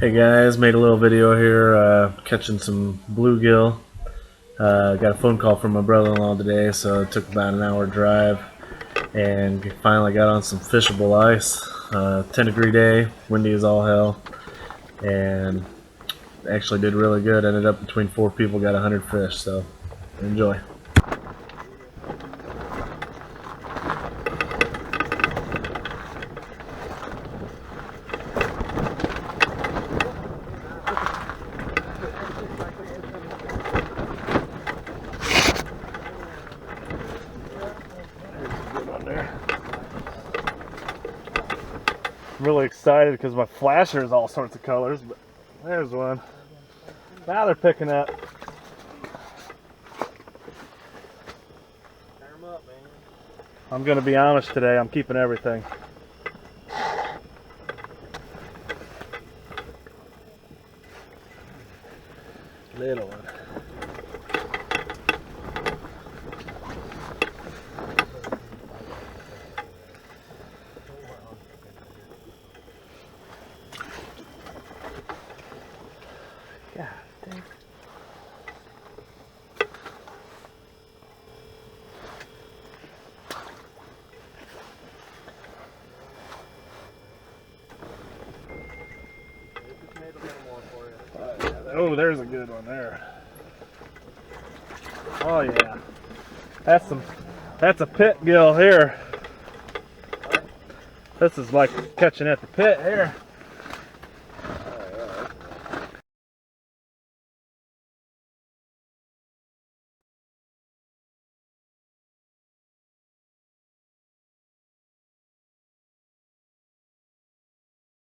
Hey guys, made a little video here catching some bluegill. Got a phone call from my brother-in-law today, so it took about an hour drive and finally got on some fishable ice. 10-degree day, windy as all hell, and actually did really good. Ended up between 4 people, got 100 fish, so enjoy. I'm really excited because my flasher is all sorts of colors, but there's one. Now they're picking up. I'm going to be honest today, I'm keeping everything. Little one. God dang. Oh, there's a good one there. Oh yeah, that's a pit gill here. This is like catching at the pit here.